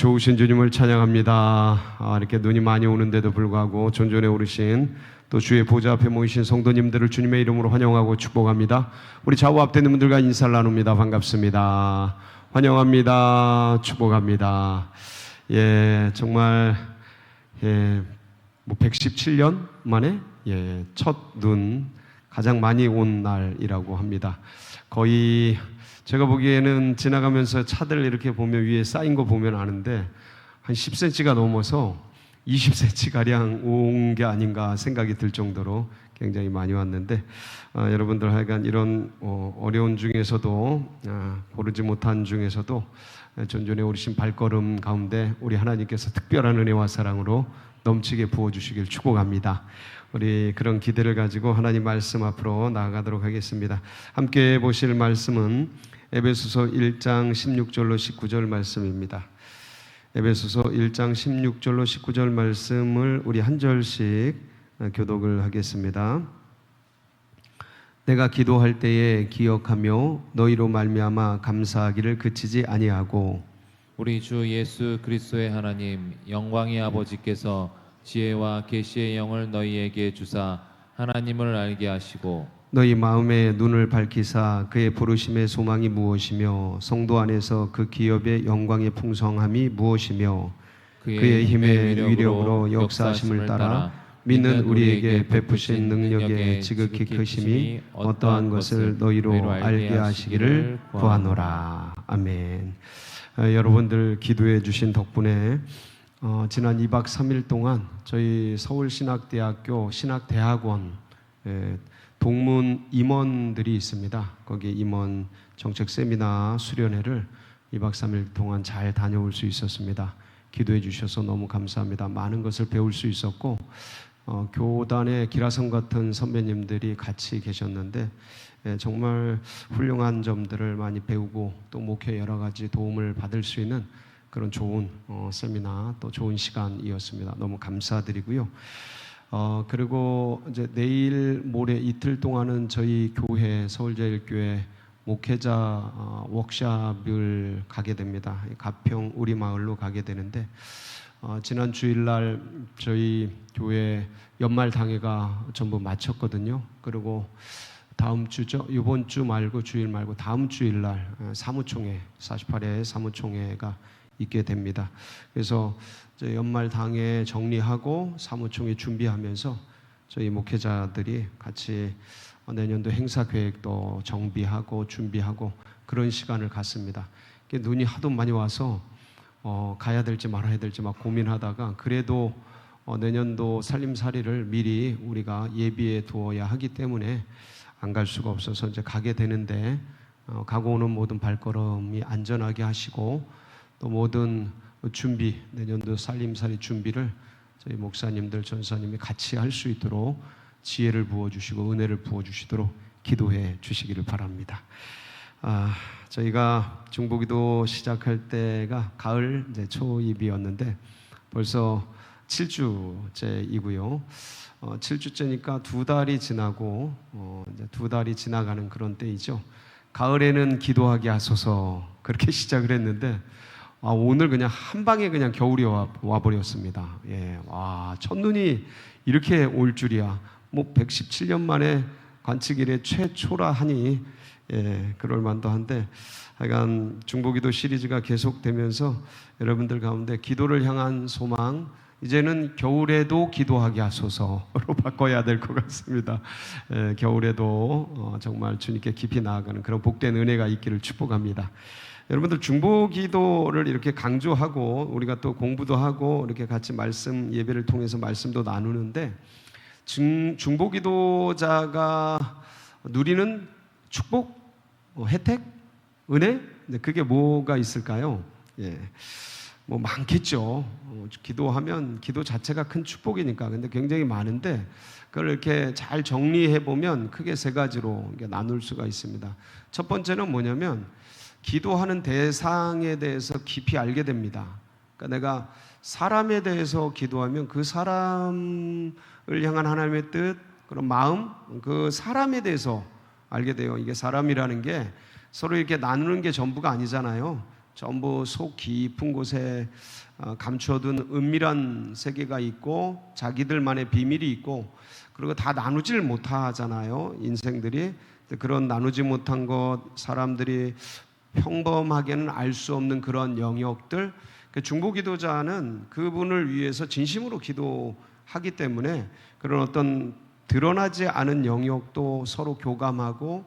좋으신 주님을 찬양합니다. 이렇게 눈이 많이 오는데도 불구하고 존존에 오르신 또 주의 보좌 앞에 모이신 성도님들을 주님의 이름으로 환영하고 축복합니다. 우리 좌우 앞에 있는 분들과 인사를 나눕니다. 반갑습니다. 환영합니다. 축복합니다. 정말 117년 만에 첫 눈 가장 많이 온 날이라고 합니다. 거의 제가 보기에는 지나가면서 차들 이렇게 보면 위에 쌓인 거 보면 아는데 한 10cm가 넘어서 20cm가량 온 게 아닌가 생각이 들 정도로 굉장히 많이 왔는데 여러분들 하여간 이런 어려운 중에서도 고르지 못한 중에서도 존존에 오르신 발걸음 가운데 우리 하나님께서 특별한 은혜와 사랑으로 넘치게 부어주시길 축복합니다. 우리 그런 기대를 가지고 하나님 말씀 앞으로 나아가도록 하겠습니다. 함께 보실 말씀은 에베소서 1장 16절로 19절 말씀입니다. 에베소서 1장 16절로 19절 말씀을 우리 한 절씩 교독을 하겠습니다. 내가 기도할 때에 기억하며 너희로 말미암아 감사하기를 그치지 아니하고 우리 주 예수 그리스도의 하나님 영광의 아버지께서 지혜와 계시의 영을 너희에게 주사 하나님을 알게 하시고 너희 마음의 눈을 밝히사 그의 부르심의 소망이 무엇이며 성도 안에서 그 기업의 영광의 풍성함이 무엇이며 그의 힘의 위력으로 역사하심을 따라 믿는 우리에게 베푸신 능력의 지극히 크심이 어떠한 것을 너희로 알게 하시기를 구하노라. 아멘. 여러분들 기도해 주신 덕분에 지난 2박 3일 동안 저희 서울신학대학교 신학대학원 동문 임원들이 있습니다. 거기 임원 정책 세미나 수련회를 2박 3일 동안 잘 다녀올 수 있었습니다. 기도해 주셔서 너무 감사합니다. 많은 것을 배울 수 있었고 교단의 기라성 같은 선배님들이 같이 계셨는데 정말 훌륭한 점들을 많이 배우고 또 목회 여러 가지 도움을 받을 수 있는 그런 좋은 세미나 또 좋은 시간이었습니다. 너무 감사드리고요. 그리고 이제 내일 모레 이틀 동안은 저희 교회 서울제일교회 목회자 워크숍을 가게 됩니다. 가평 우리 마을로 가게 되는데 지난 주일날 저희 교회 연말 당회가 전부 마쳤거든요. 그리고 다음 주죠. 이번 주 말고 주일 말고 다음 주일날 사무총회 48회 사무총회가 있게 됩니다. 그래서 연말 당회 정리하고 사무총회 준비하면서 저희 목회자들이 같이 내년도 행사 계획도 정비하고 준비하고 그런 시간을 갖습니다. 눈이 하도 많이 와서 가야 될지 말아야 될지 막 고민하다가 그래도 내년도 살림살이를 미리 우리가 예비해 두어야 하기 때문에 안 갈 수가 없어서 이제 가게 되는데 가고 오는 모든 발걸음이 안전하게 하시고 또 모든 준비, 내년도 살림살이 준비를 저희 목사님들, 전사님이 같이 할 수 있도록 지혜를 부어주시고 은혜를 부어주시도록 기도해 주시기를 바랍니다. 저희가 중보기도 시작할 때가 가을 이제 초입이었는데 벌써 7주째이고요. 7주째니까 2달이 지나고 이제 2달이 지나가는 그런 때이죠. 가을에는 기도하게 하소서 그렇게 시작을 했는데 오늘 그냥 한 방에 그냥 겨울이 와버렸습니다. 첫눈이 이렇게 올 줄이야. 117년 만에 관측 이래 최초라 하니 그럴 만도 한데 하여간 중보기도 시리즈가 계속되면서 여러분들 가운데 기도를 향한 소망 이제는 겨울에도 기도하게 하소서로 바꿔야 될 것 같습니다. 겨울에도 정말 주님께 깊이 나아가는 그런 복된 은혜가 있기를 축복합니다. 여러분들 중보기도를 이렇게 강조하고 우리가 또 공부도 하고 이렇게 같이 말씀 예배를 통해서 말씀도 나누는데 중보기도자가 누리는 축복, 혜택, 은혜 그게 뭐가 있을까요? 뭐 많겠죠. 기도하면 기도 자체가 큰 축복이니까 근데 굉장히 많은데 그걸 이렇게 잘 정리해 보면 크게 세 가지로 나눌 수가 있습니다. 첫 번째는 뭐냐면 기도하는 대상에 대해서 깊이 알게 됩니다. 그러니까 내가 사람에 대해서 기도하면 그 사람을 향한 하나님의 뜻, 그런 마음, 그 사람에 대해서 알게 돼요. 이게 사람이라는 게 서로 이렇게 나누는 게 전부가 아니잖아요. 전부 속 깊은 곳에 감추어둔 은밀한 세계가 있고 자기들만의 비밀이 있고, 그리고 다 나누질 못하잖아요, 인생들이. 그런 나누지 못한 것, 사람들이 평범하게는 알 수 없는 그런 영역들, 중보 기도자는 그분을 위해서 진심으로 기도하기 때문에 그런 어떤 드러나지 않은 영역도 서로 교감하고,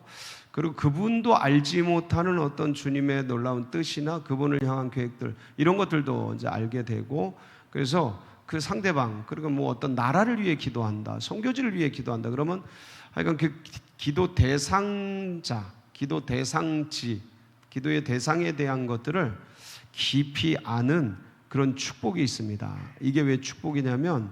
그리고 그분도 알지 못하는 어떤 주님의 놀라운 뜻이나 그분을 향한 계획들, 이런 것들도 이제 알게 되고, 그래서 그 상대방, 그리고 뭐 어떤 나라를 위해 기도한다, 선교지를 위해 기도한다 그러면 하여간 그 기도 대상자, 기도 대상지, 기도의 대상에 대한 것들을 깊이 아는 그런 축복이 있습니다. 이게 왜 축복이냐면,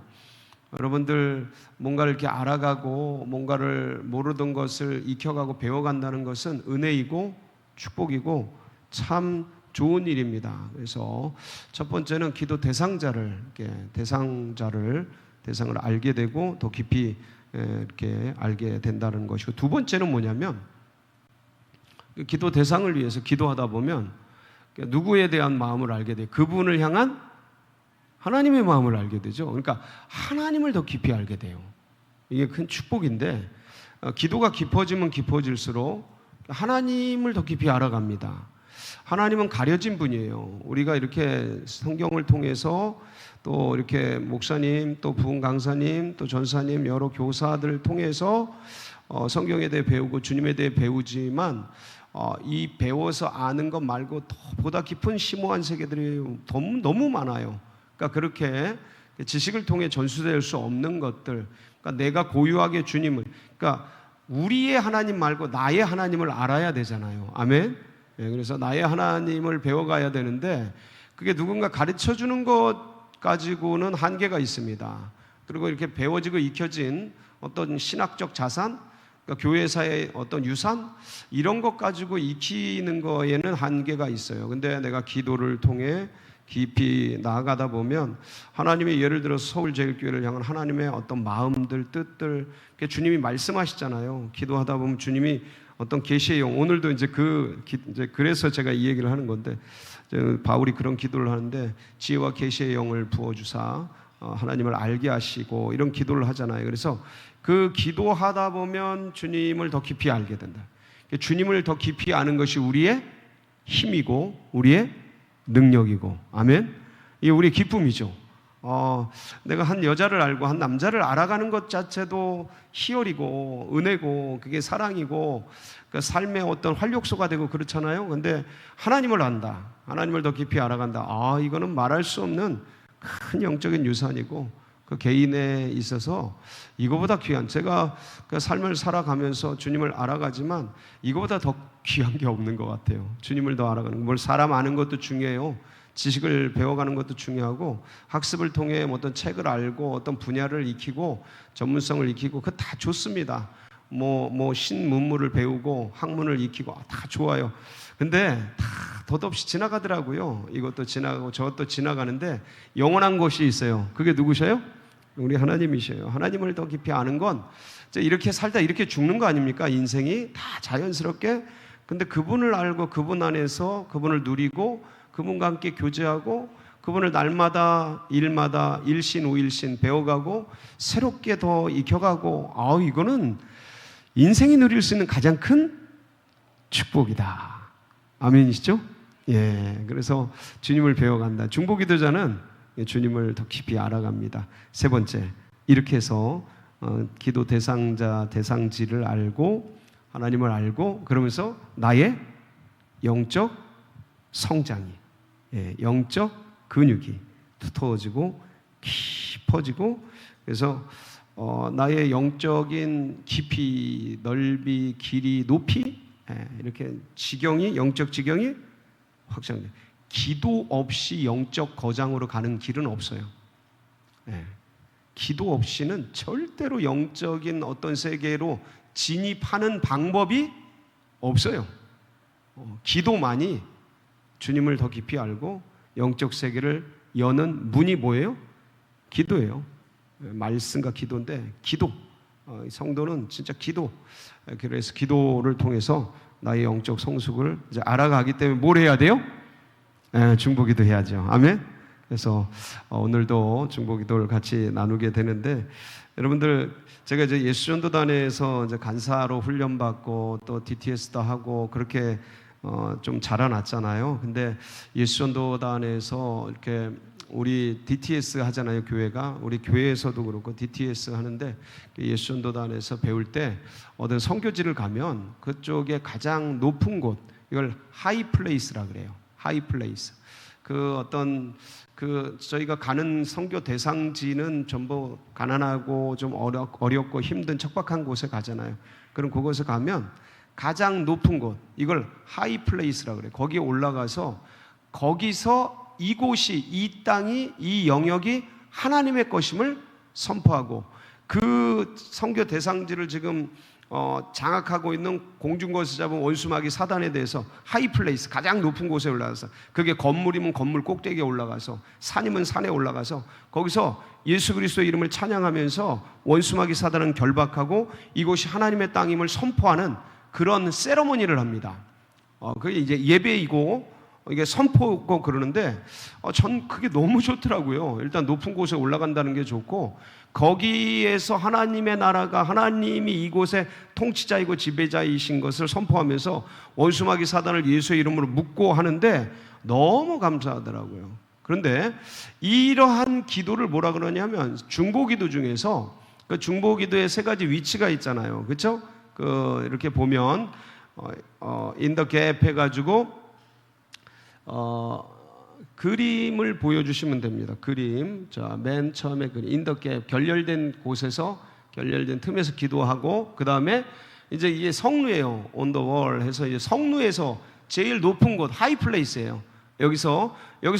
여러분들 뭔가를 이렇게 알아가고 뭔가를 모르던 것을 익혀가고 배워간다는 것은 은혜이고 축복이고 참 좋은 일입니다. 그래서 첫 번째는 기도 대상자를, 대상을 알게 되고 더 깊이 이렇게 알게 된다는 것이고, 두 번째는 뭐냐면, 기도 대상을 위해서 기도하다 보면 누구에 대한 마음을 알게 돼요. 그분을 향한 하나님의 마음을 알게 되죠. 그러니까 하나님을 더 깊이 알게 돼요. 이게 큰 축복인데, 기도가 깊어지면 깊어질수록 하나님을 더 깊이 알아갑니다. 하나님은 가려진 분이에요. 우리가 이렇게 성경을 통해서 또 이렇게 목사님, 또 부흥 강사님, 또 전사님, 여러 교사들을 통해서 성경에 대해 배우고 주님에 대해 배우지만, 이 배워서 아는 것 말고 더 보다 깊은 심오한 세계들이 너무 많아요. 그러니까 그렇게 지식을 통해 전수될 수 없는 것들, 그러니까 내가 고유하게 주님을, 그러니까 우리의 하나님 말고 나의 하나님을 알아야 되잖아요. 아멘. 그래서 나의 하나님을 배워가야 되는데, 그게 누군가 가르쳐 주는 것 가지고는 한계가 있습니다. 그리고 이렇게 배워지고 익혀진 어떤 신학적 자산, 그러니까 교회사의 어떤 유산, 이런 것 가지고 익히는 거에는 한계가 있어요. 근데 내가 기도를 통해 깊이 나아가다 보면 하나님의, 예를 들어서 서울제일교회를 향한 하나님의 어떤 마음들, 뜻들, 주님이 말씀하시잖아요. 기도하다 보면 주님이 어떤 계시의 영, 오늘도 이제 그래서 제가 이 얘기를 하는 건데, 바울이 그런 기도를 하는데, 지혜와 계시의 영을 부어주사 하나님을 알게 하시고, 이런 기도를 하잖아요. 그래서 그 기도하다 보면 주님을 더 깊이 알게 된다. 주님을 더 깊이 아는 것이 우리의 힘이고 우리의 능력이고, 아멘. 이게 우리의 기쁨이죠. 내가 한 여자를 알고 한 남자를 알아가는 것 자체도 희열이고 은혜고, 그게 사랑이고, 그 삶의 어떤 활력소가 되고 그렇잖아요. 근데 하나님을 안다, 하나님을 더 깊이 알아간다, 이거는 말할 수 없는 큰 영적인 유산이고, 그 개인에 있어서 이거보다 귀한, 제가 그 삶을 살아가면서 주님을 알아가지만 이거보다 더 귀한 게 없는 것 같아요. 주님을 더 알아가는 거. 뭘 사람 아는 것도 중요해요. 지식을 배워가는 것도 중요하고, 학습을 통해 어떤 책을 알고 어떤 분야를 익히고 전문성을 익히고, 그거 다 좋습니다. 뭐 신문물을 배우고 학문을 익히고 다 좋아요. 근데 다 덧없이 지나가더라고요. 이것도 지나가고 저것도 지나가는데 영원한 것이 있어요. 그게 누구셔요? 우리 하나님이셔요. 하나님을 더 깊이 아는 건 이렇게 살다 이렇게 죽는 거 아닙니까? 인생이 다 자연스럽게. 근데 그분을 알고 그분 안에서 그분을 누리고 그분과 함께 교제하고 그분을 날마다 일마다 일신 오일신 배워가고 새롭게 더 익혀가고, 이거는 인생이 누릴 수 있는 가장 큰 축복이다. 아멘이시죠? 예, 그래서 주님을 배워간다. 중보기도자는 주님을 더 깊이 알아갑니다. 세 번째, 이렇게 해서 기도 대상자, 대상지를 알고 하나님을 알고, 그러면서 나의 영적 성장이, 영적 근육이 두터워지고 깊어지고, 그래서 나의 영적인 깊이, 넓이, 길이, 높이, 이렇게 지경이, 영적 지경이 확장돼. 기도 없이 영적 거장으로 가는 길은 없어요. 기도 없이는 절대로 영적인 어떤 세계로 진입하는 방법이 없어요. 기도만이 주님을 더 깊이 알고 영적 세계를 여는 문이 뭐예요? 기도예요. 말씀과 기도인데, 기도. 성도는 진짜 기도. 그래서 기도를 통해서 나의 영적 성숙을 이제 알아가기 때문에 뭘 해야 돼요? 중보기도 해야죠. 아멘. 그래서 오늘도 중보기도를 같이 나누게 되는데, 여러분들 제가 이제 예수전도단에서 이제 간사로 훈련받고 또 DTS도 하고 그렇게 좀 자라났잖아요. 근데 예수전도단에서 이렇게 우리 DTS 하잖아요, 교회가. 우리 교회에서도 그렇고 DTS 하는데, 예수전도단에서 배울 때 어떤 선교지를 가면 그쪽에 가장 높은 곳, 이걸 하이 플레이스라 그래요. 하이 플레이스. 저희가 가는 선교 대상지는 전부 가난하고 좀 어렵고 힘든 척박한 곳에 가잖아요. 그럼 그곳에 가면 가장 높은 곳, 이걸 하이 플레이스라 그래요. 거기에 올라가서 거기서 이곳이, 이 땅이, 이 영역이 하나님의 것임을 선포하고, 그 선교 대상지를 지금 장악하고 있는 공중거에서 잡은 원수마귀 사단에 대해서 하이플레이스, 가장 높은 곳에 올라가서, 그게 건물이면 건물 꼭대기에 올라가서, 산이면 산에 올라가서 거기서 예수 그리스도의 이름을 찬양하면서 원수마귀 사단은 결박하고 이곳이 하나님의 땅임을 선포하는 그런 세러머니를 합니다. 그게 이제 예배이고 이게 선포고 그러는데, 전 그게 너무 좋더라고요. 일단 높은 곳에 올라간다는 게 좋고, 거기에서 하나님의 나라가, 하나님이 이곳의 통치자이고 지배자이신 것을 선포하면서 원수마귀 사단을 예수의 이름으로 묶고 하는데 너무 감사하더라고요. 그런데 이러한 기도를 뭐라 그러냐면, 중보기도 중에서 그 중보기도에 세 가지 위치가 있잖아요. 그렇죠? 이렇게 보면 in the gap 해가지고 그림을 보여주시면 됩니다. 그림. 자, 맨 처음에 in the gap, 결렬된 곳에서, 결렬된 틈에서 기도하고, 그 다음에 이제 이게 성루예요. on the wall 해서 이제 성루에서 제일 높은 곳, 하이 플레이스예요. 여기서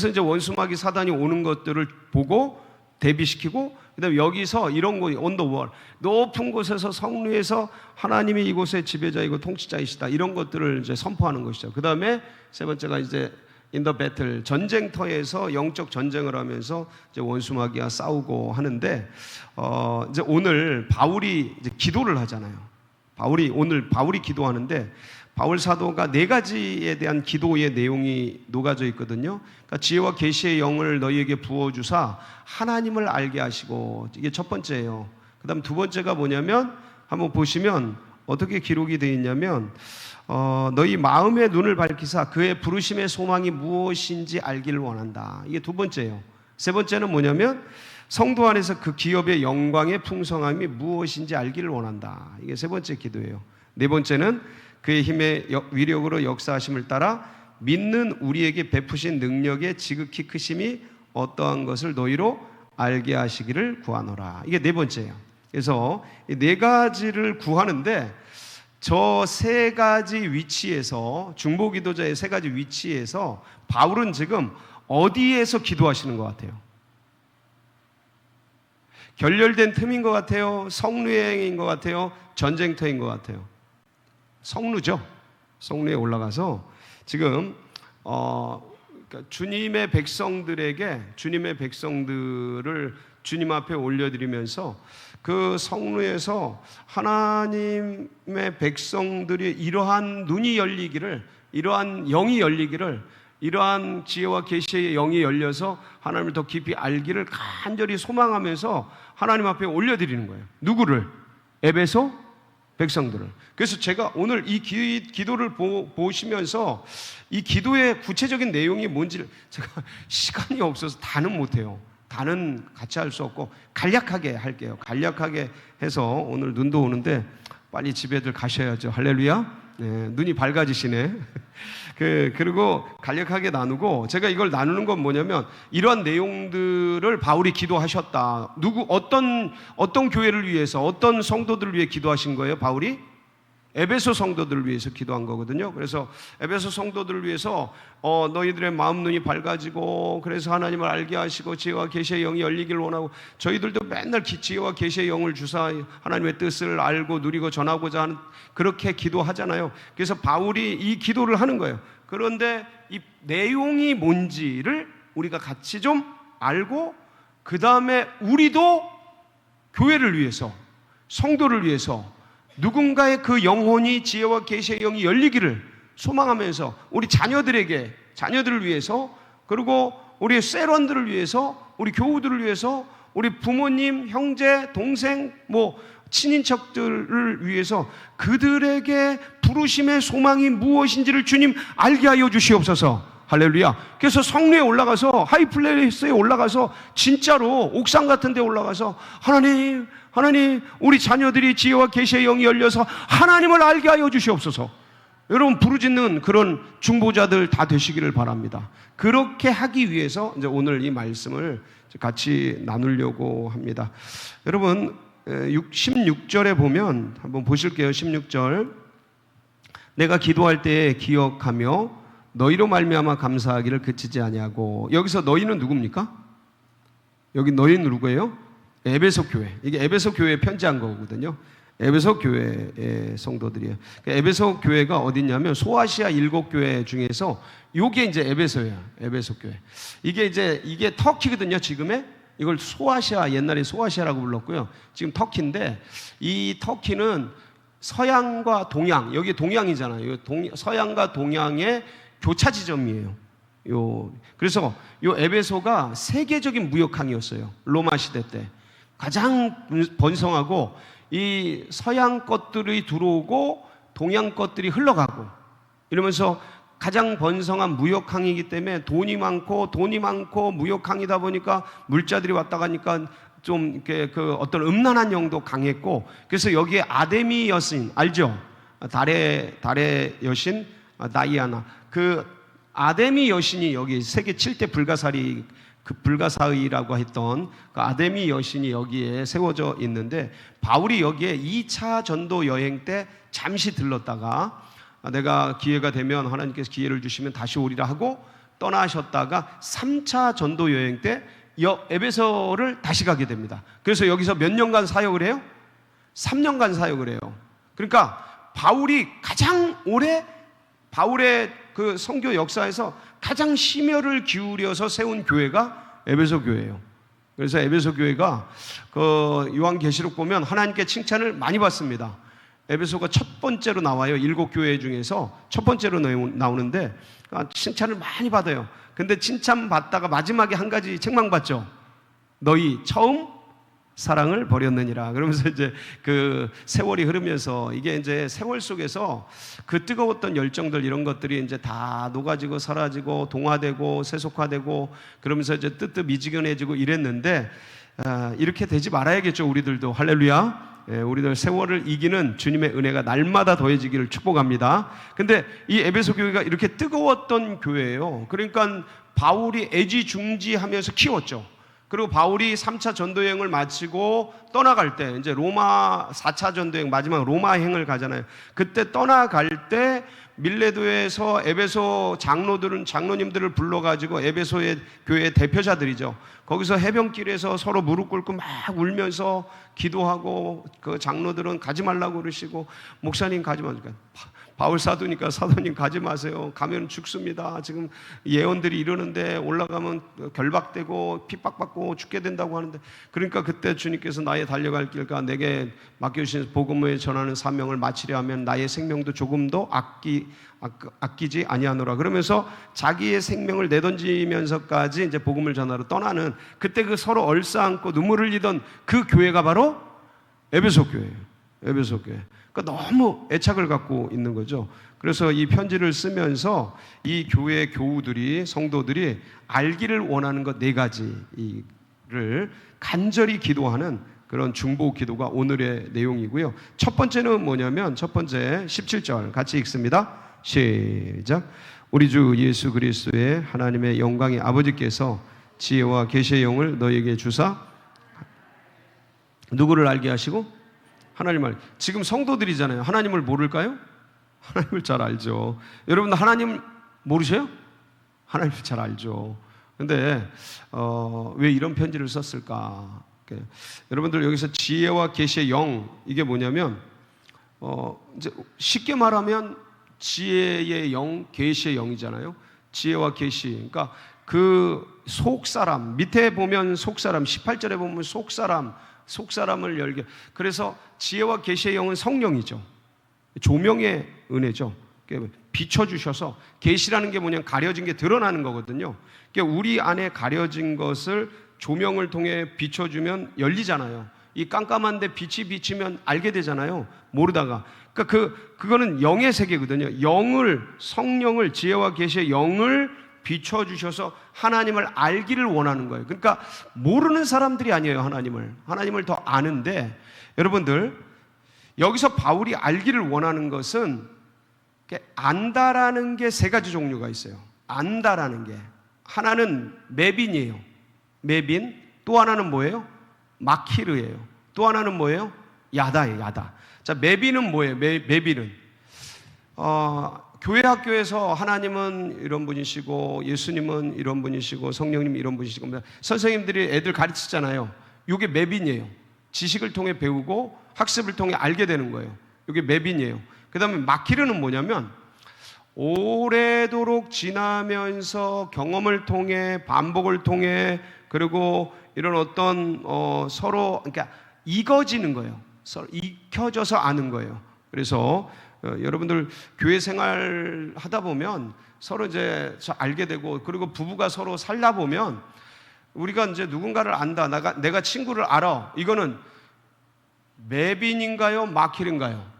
이제 원수마귀 사단이 오는 것들을 보고 대비시키고, 그 다음에 여기서 이런 곳, on the wall, 높은 곳에서 성루에서 하나님이 이곳의 지배자이고 통치자이시다, 이런 것들을 이제 선포하는 것이죠. 그 다음에 세 번째가 이제 in the battle, 전쟁터에서 영적 전쟁을 하면서 이제 원수마귀와 싸우고 하는데, 이제 오늘 바울이 이제 기도를 하잖아요. 오늘 바울이 기도하는데, 바울 사도가 네 가지에 대한 기도의 내용이 녹아져 있거든요. 그러니까 지혜와 계시의 영을 너희에게 부어주사 하나님을 알게 하시고, 이게 첫 번째예요. 그 다음 두 번째가 뭐냐면, 한번 보시면 어떻게 기록이 되어 있냐면, 너희 마음의 눈을 밝히사 그의 부르심의 소망이 무엇인지 알기를 원한다. 이게 두 번째예요. 세 번째는 뭐냐면, 성도 안에서 그 기업의 영광의 풍성함이 무엇인지 알기를 원한다. 이게 세 번째 기도예요. 네 번째는 그의 힘의 위력으로 역사하심을 따라 믿는 우리에게 베푸신 능력의 지극히 크심이 어떠한 것을 너희로 알게 하시기를 구하노라. 이게 네 번째예요. 그래서 이 네 가지를 구하는데, 저 세 가지 위치에서, 중보기도자의 세 가지 위치에서 바울은 지금 어디에서 기도하시는 것 같아요? 결렬된 틈인 것 같아요? 성루행인 것 같아요? 전쟁터인 것 같아요? 성루죠. 성루에 올라가서 지금 그러니까 주님의 백성들을 주님 앞에 올려드리면서 그 성루에서 하나님의 백성들이 이러한 눈이 열리기를, 이러한 영이 열리기를, 이러한 지혜와 계시의 영이 열려서 하나님을 더 깊이 알기를 간절히 소망하면서 하나님 앞에 올려드리는 거예요. 누구를? 에베소 백성들을. 그래서 제가 오늘 이 기도를 보시면서 이 기도의 구체적인 내용이 뭔지를 제가 시간이 없어서 다는 못해요. 다는 같이 할 수 없고 간략하게 할게요. 간략하게 해서 오늘 눈도 오는데 빨리 집에들 가셔야죠. 할렐루야. 네, 눈이 밝아지시네. 그리고 간략하게 나누고, 제가 이걸 나누는 건 뭐냐면, 이러한 내용들을 바울이 기도하셨다. 어떤 교회를 위해서, 어떤 성도들을 위해 기도하신 거예요, 바울이? 에베소 성도들을 위해서 기도한 거거든요. 그래서 에베소 성도들을 위해서 너희들의 마음 눈이 밝아지고, 그래서 하나님을 알게 하시고 지혜와 계시의 영이 열리기를 원하고, 저희들도 맨날 지혜와 계시의 영을 주사 하나님의 뜻을 알고 누리고 전하고자 하는, 그렇게 기도하잖아요. 그래서 바울이 이 기도를 하는 거예요. 그런데 이 내용이 뭔지를 우리가 같이 좀 알고, 그 다음에 우리도 교회를 위해서, 성도를 위해서 누군가의 그 영혼이, 지혜와 계시의 영이 열리기를 소망하면서 우리 자녀들을 위해서 그리고 우리 세런들을 위해서, 우리 교우들을 위해서, 우리 부모님, 형제, 동생, 친인척들을 위해서 그들에게 부르심의 소망이 무엇인지를 주님 알게 하여 주시옵소서. 할렐루야. 그래서 성리에 올라가서, 하이플레이스에 올라가서, 진짜로 옥상 같은 데 올라가서 하나님, 우리 자녀들이 지혜와 계시의 영이 열려서 하나님을 알게 하여 주시옵소서. 여러분, 부르짖는 그런 중보자들 다 되시기를 바랍니다. 그렇게 하기 위해서 이제 오늘 이 말씀을 같이 나누려고 합니다. 여러분, 16절에 보면 한번 보실게요. 16절. 내가 기도할 때에 기억하며 너희로 말미암아 감사하기를 그치지 아니하고. 여기서 너희는 누굽니까? 여기 너희는 누구예요? 에베소 교회. 이게 에베소 교회에 편지한 거거든요. 에베소 교회의 성도들이에요. 에베소 교회가 어디냐면 소아시아 7교회 중에서 요게 이제 에베소예요. 에베소 교회. 이게 터키거든요. 지금의 이걸 소아시아, 옛날에 소아시아라고 불렀고요. 지금 터키인데, 이 터키는 서양과 동양, 여기 동양이잖아요. 서양과 동양의 교차 지점이에요. 그래서 요 에베소가 세계적인 무역항이었어요. 로마 시대 때 가장 번성하고, 이 서양 것들이 들어오고 동양 것들이 흘러가고 이러면서 가장 번성한 무역항이기 때문에 돈이 많고 무역항이다 보니까 물자들이 왔다 가니까 좀 이렇게 그 어떤 음란한 영도 강했고, 그래서 여기에 아데미 여신 알죠? 달의 여신 다이아나, 그 아데미 여신이 여기 세계 7대 불가사리, 그 불가사의라고 했던 그 아데미 여신이 여기에 세워져 있는데, 바울이 여기에 2차 전도 여행 때 잠시 들렀다가 내가 기회가 되면 하나님께서 기회를 주시면 다시 오리라 하고 떠나셨다가 3차 전도 여행 때 에베소를 다시 가게 됩니다. 그래서 여기서 몇 년간 사역을 해요? 3년간 사역을 해요. 그러니까 바울이 가장 오래, 바울의 그 선교 역사에서 가장 심혈을 기울여서 세운 교회가 에베소 교회예요. 그래서 에베소 교회가 그 요한계시록 보면 하나님께 칭찬을 많이 받습니다. 에베소가 첫 번째로 나와요. 7교회 중에서 첫 번째로 나오는데 칭찬을 많이 받아요. 근데 칭찬받다가 마지막에 한 가지 책망받죠. 너희 처음 사랑을 버렸느니라. 그러면서 이제 그 세월이 흐르면서, 이게 이제 세월 속에서 그 뜨거웠던 열정들, 이런 것들이 이제 다 녹아지고 사라지고 동화되고 세속화되고 그러면서 이제 뜨뜻미지근해지고 이랬는데, 이렇게 되지 말아야겠죠. 우리들도. 할렐루야. 우리들 세월을 이기는 주님의 은혜가 날마다 더해지기를 축복합니다. 근데 이 에베소 교회가 이렇게 뜨거웠던 교회예요. 그러니까 바울이 애지중지하면서 키웠죠. 그리고 바울이 3차 전도여행을 마치고 떠나갈 때, 이제 로마 4차 전도여행, 마지막 로마행을 가잖아요. 그때 떠나갈 때 밀레도에서 에베소 장로님들을 불러가지고, 에베소의 교회의 대표자들이죠. 거기서 해변길에서 서로 무릎 꿇고 막 울면서 기도하고, 그 장로들은 가지 말라고 그러시고, 목사님 가지 마니까, 바울 사도니까 사도님 가지 마세요. 가면 죽습니다. 지금 예언들이 이러는데 올라가면 결박되고 핍박받고 죽게 된다고 하는데, 그러니까 그때 주님께서 나의 달려갈 길과 내게 맡겨주신 복음을 전하는 사명을 마치려 하면 나의 생명도 조금도 아끼지 아니하노라. 그러면서 자기의 생명을 내던지면서까지 이제 복음을 전하러 떠나는, 그때 그 서로 얼싸안고 눈물을 흘리던 그 교회가 바로 에베소 교회예요. 에베소 교회. 그러니까 너무 애착을 갖고 있는 거죠. 그래서 이 편지를 쓰면서 이 교회 교우들이, 성도들이 알기를 원하는 것 4가지를 간절히 기도하는 그런 중보 기도가 오늘의 내용이고요. 첫 번째는 뭐냐면, 첫 번째 17절 같이 읽습니다. 시작. 우리 주 예수 그리스도의 하나님의 영광의 아버지께서 지혜와 계시의 영을 너희에게 주사 누구를 알게 하시고? 하나님을. 지금 성도들이잖아요. 하나님을 모를까요? 하나님을 잘 알죠. 여러분 하나님 모르세요? 하나님을 잘 알죠. 근데 왜 이런 편지를 썼을까? 여러분들 여기서 지혜와 계시의 영, 이게 뭐냐면 이제 쉽게 말하면 지혜의 영, 계시의 영이잖아요. 지혜와 계시. 그러니까 그 속사람, 밑에 보면 속사람, 18절에 보면 속사람을 열게. 그래서 지혜와 계시의 영은 성령이죠. 조명의 은혜죠. 비춰주셔서, 계시라는 게 뭐냐면 가려진 게 드러나는 거거든요. 그러니까 우리 안에 가려진 것을 조명을 통해 비춰주면 열리잖아요. 이 깜깜한데 빛이 비치면 알게 되잖아요. 모르다가. 그러니까 그거는 영의 세계거든요. 성령을, 지혜와 계시의 영을 비춰주셔서 하나님을 알기를 원하는 거예요. 그러니까 모르는 사람들이 아니에요. 하나님을 더 아는데, 여러분들 여기서 바울이 알기를 원하는 것은, 안다라는 게 세 가지 종류가 있어요. 안다라는 게, 하나는 매빈이에요. 매빈. 또 하나는 뭐예요? 마키르예요. 또 하나는 뭐예요? 야다예요. 야다. 자, 매빈은 뭐예요? 매빈은 교회 학교에서 하나님은 이런 분이시고, 예수님은 이런 분이시고, 성령님 이런 분이시고, 선생님들이 애들 가르치잖아요. 이게 매빈이에요. 지식을 통해 배우고 학습을 통해 알게 되는 거예요. 이게 매빈이에요. 그 다음에 마키르는 뭐냐면, 오래도록 지나면서 경험을 통해, 반복을 통해, 그리고 이런 어떤 서로, 그러니까 익어지는 거예요. 서로 익혀져서 아는 거예요. 그래서 여러분들 교회 생활 하다 보면 서로 이제 알게 되고, 그리고 부부가 서로 살다 보면 우리가 이제 누군가를 안다, 내가 친구를 알아. 이거는 매빈인가요? 마킬인가요?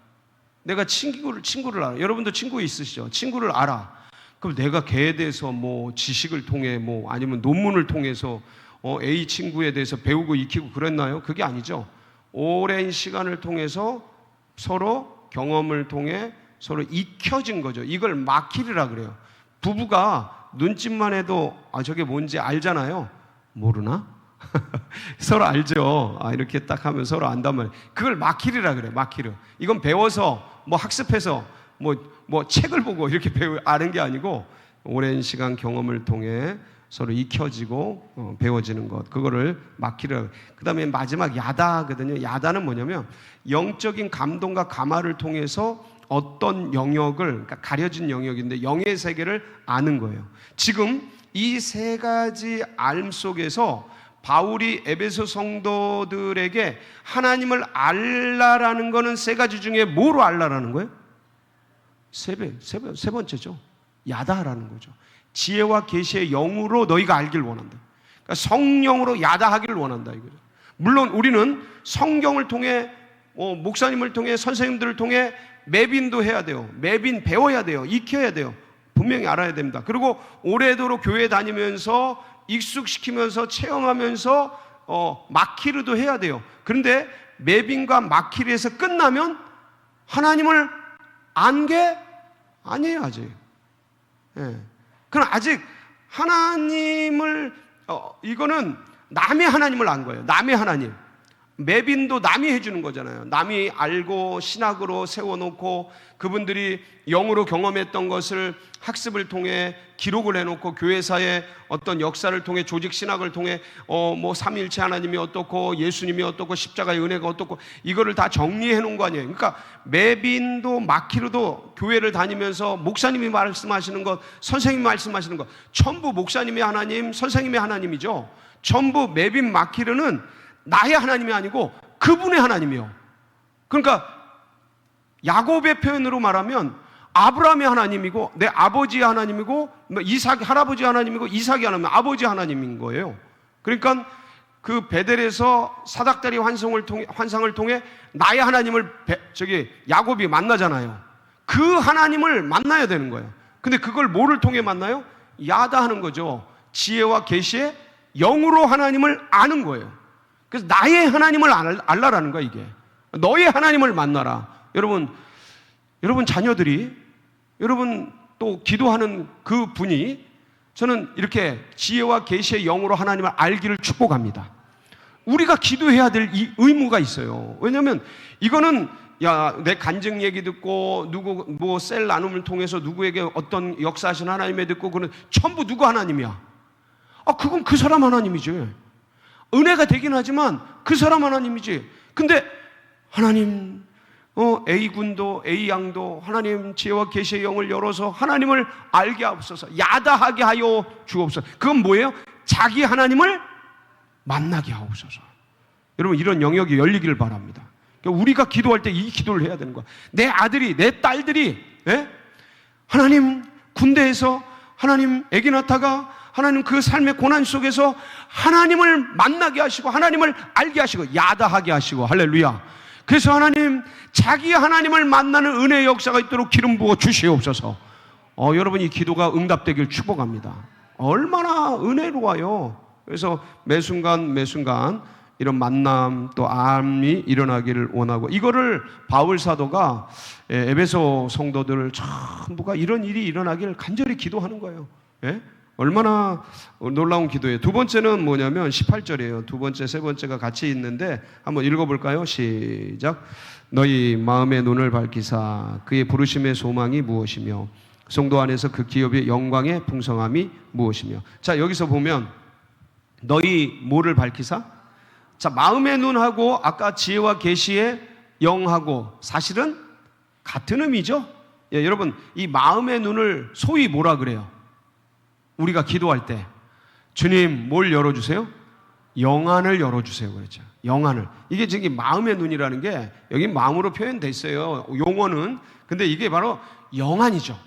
내가 친구를 알아. 여러분도 친구 있으시죠? 친구를 알아. 그럼 내가 걔에 대해서 뭐 지식을 통해, 뭐 아니면 논문을 통해서 A 친구에 대해서 배우고 익히고 그랬나요? 그게 아니죠. 오랜 시간을 통해서 서로 경험을 통해 서로 익혀진 거죠. 이걸 마키르라 그래요. 부부가 눈짓만 해도 저게 뭔지 알잖아요. 모르나? 서로 알죠. 이렇게 딱 하면 서로 안단 말이에요. 그걸 마키르라 그래요. 마키르. 이건 배워서 뭐 학습해서 뭐 책을 보고 이렇게 아는 게 아니고, 오랜 시간 경험을 통해 서로 익혀지고 배워지는 것, 그거를 마키르. 그 다음에 마지막 야다거든요. 야다는 뭐냐면 영적인 감동과 감화를 통해서 어떤 영역을, 그러니까 가려진 영역인데 영의 세계를 아는 거예요. 지금 이 세 가지 알 속에서 바울이 에베소 성도들에게 하나님을 알라라는 거는 세 가지 중에 뭐로 알라라는 거예요? 세 번째죠. 야다라는 거죠. 지혜와 계시의 영으로 너희가 알길 원한다. 그러니까 성령으로 야다하기를 원한다 이거죠. 물론 우리는 성경을 통해, 목사님을 통해, 선생님들을 통해 매빈도 해야 돼요. 매빈 배워야 돼요. 익혀야 돼요. 분명히 알아야 됩니다. 그리고 오래도록 교회 다니면서 익숙시키면서 체험하면서 마키르도 해야 돼요. 그런데 매빈과 마키르에서 끝나면 하나님을 안 게 아니에요. 아직. 그럼 아직 하나님을 이거는 남의 하나님을 안 거예요. 남의 하나님. 매빈도 남이 해주는 거잖아요. 남이 알고 신학으로 세워놓고 그분들이 영으로 경험했던 것을 학습을 통해 기록을 해놓고, 교회사의 어떤 역사를 통해, 조직 신학을 통해 뭐 삼위일체 하나님이 어떻고 예수님이 어떻고 십자가의 은혜가 어떻고 이거를 다 정리해 놓은 거 아니에요. 그러니까 매빈도 마키르도 교회를 다니면서 목사님이 말씀하시는 것, 선생님이 말씀하시는 것 전부 목사님의 하나님, 선생님의 하나님이죠. 전부 매빈 마키르는 나의 하나님이 아니고 그분의 하나님이요. 그러니까 야곱의 표현으로 말하면 아브라함의 하나님이고 내 아버지의 하나님이고 이삭 할아버지 하나님이고 이삭의 하나님, 아버지 하나님인 거예요. 그러니까 그 베델에서 사닥다리 환상을 통해 나의 하나님을 야곱이 만나잖아요. 그 하나님을 만나야 되는 거예요. 근데 그걸 뭐를 통해 만나요? 야다하는 거죠. 지혜와 계시의 영으로 하나님을 아는 거예요. 그래서 나의 하나님을 알라라는 거야. 이게 너의 하나님을 만나라. 여러분 자녀들이, 여러분 또 기도하는 그 분이, 저는 이렇게 지혜와 계시의 영으로 하나님을 알기를 축복합니다. 우리가 기도해야 될 이 의무가 있어요. 왜냐하면 이거는 내 간증 얘기 듣고 누구 뭐 셀 나눔을 통해서 누구에게 어떤 역사하신 하나님의 듣고 그는 전부 누구 하나님이야? 그건 그 사람 하나님이지. 은혜가 되긴 하지만 그 사람 하나님이지. 근데 하나님, A군도 A양도 하나님 지혜와 계시의 영을 열어서 하나님을 알게 하옵소서, 야다하게 하여 주옵소서. 그건 뭐예요? 자기 하나님을 만나게 하옵소서. 여러분 이런 영역이 열리기를 바랍니다. 그러니까 우리가 기도할 때 이 기도를 해야 되는 거야. 내 아들이, 내 딸들이 하나님 군대에서 하나님 아기 낳다가 하나님 그 삶의 고난 속에서 하나님을 만나게 하시고 하나님을 알게 하시고 야다하게 하시고 할렐루야. 그래서 하나님 자기 하나님을 만나는 은혜의 역사가 있도록 기름 부어 주시옵소서. 여러분 이 기도가 응답되길 축복합니다. 얼마나 은혜로워요. 그래서 매 순간 이런 만남 또 암이 일어나기를 원하고, 이거를 바울 사도가 에베소 성도들 전부가 이런 일이 일어나기를 간절히 기도하는 거예요. 예? 얼마나 놀라운 기도예요. 두 번째는 뭐냐면 18절이에요. 두 번째, 세 번째가 같이 있는데 한번 읽어볼까요? 시작. 너희 마음의 눈을 밝히사 그의 부르심의 소망이 무엇이며 성도 안에서 그 기업의 영광의 풍성함이 무엇이며. 자, 여기서 보면 너희 뭐를 밝히사? 자, 마음의 눈하고 아까 지혜와 계시의 영하고 사실은 같은 의미죠. 예, 여러분 이 마음의 눈을 소위 뭐라 그래요? 우리가 기도할 때 주님 뭘 열어주세요? 영안을 열어주세요 그랬죠. 영안을. 이게 지금 마음의 눈이라는 게 여기 마음으로 표현돼 있어요. 용어는. 근데 이게 바로 영안이죠.